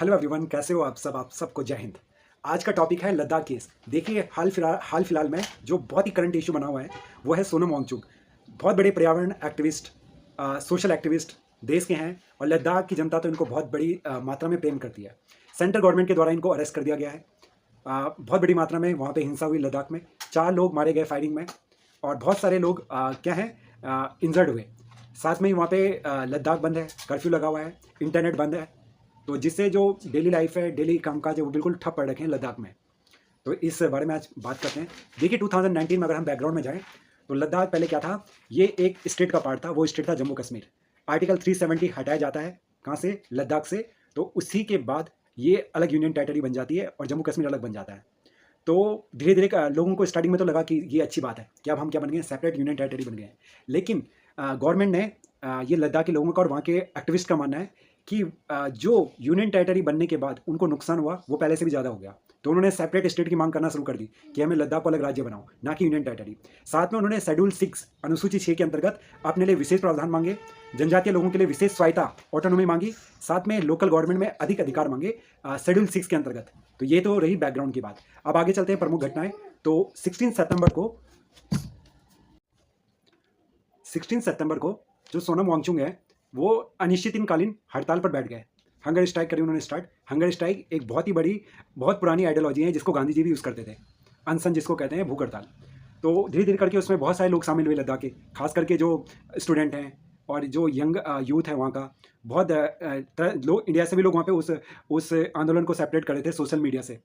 Hello everyone, कैसे हो आप सब? आप सबको जय हिंद। आज का टॉपिक है लद्दाख केस। देखिए, हाल फिलहाल में जो बहुत ही करंट इशू बना हुआ है वो है सोनम वांगचुक। बहुत बड़े पर्यावरण एक्टिविस्ट, सोशल एक्टिविस्ट देश के हैं और लद्दाख की जनता तो इनको बहुत बड़ी मात्रा में प्रेम करती है। सेंट्रल गवर्नमेंट के द्वारा इनको अरेस्ट कर दिया गया है। बहुत बड़ी मात्रा में वहाँ पे हिंसा हुई लद्दाख में। 4 लोग मारे गए फायरिंग में और बहुत सारे लोग क्या हैं इंजर्ड हुए। साथ में ही वहाँ पे लद्दाख बंद है, कर्फ्यू लगा हुआ है, इंटरनेट बंद है। तो जिससे जो डेली लाइफ है, डेली कामकाज है, वो बिल्कुल ठप पड़ रखे हैं लद्दाख में। तो इस बारे में आज बात करते हैं। देखिए, 2019 में अगर हम बैकग्राउंड में जाएं तो लद्दाख पहले क्या था? ये एक स्टेट का पार्ट था। वो स्टेट था जम्मू कश्मीर। आर्टिकल 370 हटाया जाता है कहाँ से? लद्दाख से। तो उसी के बाद ये अलग यूनियन टेरिटरी बन जाती है और जम्मू कश्मीर अलग बन जाता है। तो धीरे धीरे लोगों को स्टार्टिंग में तो लगा कि ये अच्छी बात है कि अब हम क्या बन गए, सेपरेट यूनियन टेरिटरी बन गए हैं। लेकिन गवर्नमेंट ने ये लद्दाख के लोगों का और वहाँ के एक्टिविस्ट का मानना है कि जो यूनियन टेरिटरी बनने के बाद उनको नुकसान हुआ वो पहले से भी ज़्यादा हो गया। तो उन्होंने सेपरेट स्टेट की मांग करना शुरू कर दी कि हमें लद्दाख को अलग राज्य बनाओ, ना कि यूनियन टेरिटरी। साथ में उन्होंने शेड्यूल 6 अनुसूची 6 के अंतर्गत अपने लिए विशेष प्रावधान मांगे, जनजातीय लोगों के लिए विशेष स्वायत्ता ऑटोनॉमी मांगी, साथ में लोकल गवर्नमेंट में अधिक अधिकार मांगे शेड्यूल 6 के अंतर्गत। तो ये तो रही बैकग्राउंड की बात। अब आगे चलते हैं प्रमुख घटनाएं। तो 16 सितंबर को जो सोनम वांगचुक है वो अनिश्चितकालीन हड़ताल पर बैठ गए। हंगर स्ट्राइक करी उन्होंने स्टार्ट। हंगर स्ट्राइक एक बहुत ही बड़ी, बहुत पुरानी आइडियोलॉजी है जिसको गांधी जी भी यूज़ करते थे। अनशन जिसको कहते हैं, भूख हड़ताल। तो धीरे धीरे करके उसमें बहुत सारे लोग शामिल हुए लद्दाख के, खास करके जो स्टूडेंट हैं और जो यंग यूथ है वहाँ का। बहुत लोग, इंडिया से भी लोग वहाँ पे उस आंदोलन को सेपरेट कर रहे थे सोशल मीडिया से।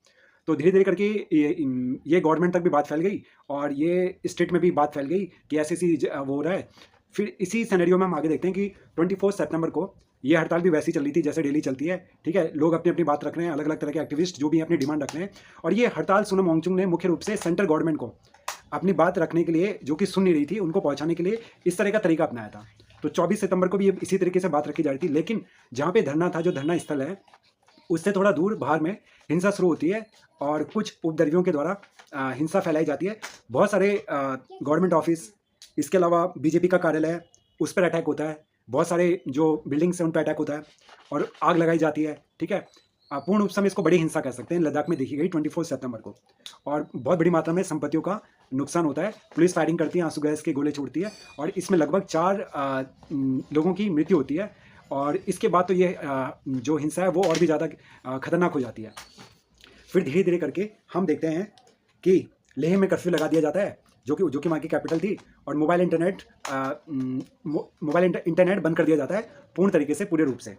तो धीरे धीरे करके ये गवर्नमेंट तक भी बात फैल गई और ये स्टेट में भी बात फैल गई कि ऐसी वो हो रहा है। फिर इसी सिनेरियो में हम आगे देखते हैं कि 24 सितंबर को ये हड़ताल भी वैसी चल रही थी जैसे डेली चलती है। ठीक है, लोग अपनी अपनी बात रख रहे हैं, अलग अलग तरह के एक्टिविस्ट जो भी अपनी डिमांड रख रहे हैं। और ये हड़ताल सोनम वांगचुक ने मुख्य रूप से सेंट्रल गवर्नमेंट को अपनी बात रखने के लिए, जो कि सुन नहीं रही थी, उनको पहुंचाने के लिए इस तरह का तरीका अपनाया था। तो 24 सितंबर को भी इसी तरीके से बात रखी जा रही थी। लेकिन जहाँ पे धरना था, जो धरना स्थल है, उससे थोड़ा दूर बाहर में हिंसा शुरू होती है और कुछ उपद्रवियों के द्वारा हिंसा फैलाई जाती है। बहुत सारे गवर्नमेंट ऑफिस, इसके अलावा बीजेपी का कार्यालय है, उस पर अटैक होता है। बहुत सारे जो बिल्डिंग्स हैं उन पर अटैक होता है और आग लगाई जाती है। ठीक है, पूर्ण रूप से हम इसको बड़ी हिंसा कह सकते हैं। लद्दाख में देखी गई 24 सितंबर को। और बहुत बड़ी मात्रा में संपत्तियों का नुकसान होता है। पुलिस फायरिंग करती है, आंसू गैस के गोले छोड़ती है और इसमें लगभग 4 लोगों की मृत्यु होती है। और इसके बाद तो ये जो हिंसा है वो और भी ज़्यादा खतरनाक हो जाती है। फिर धीरे धीरे करके हम देखते हैं कि लेह में कर्फ्यू लगा दिया जाता है, जो कि वहाँ की कैपिटल थी। और मोबाइल इंटरनेट बंद कर दिया जाता है पूर्ण तरीके से, पूरे रूप से।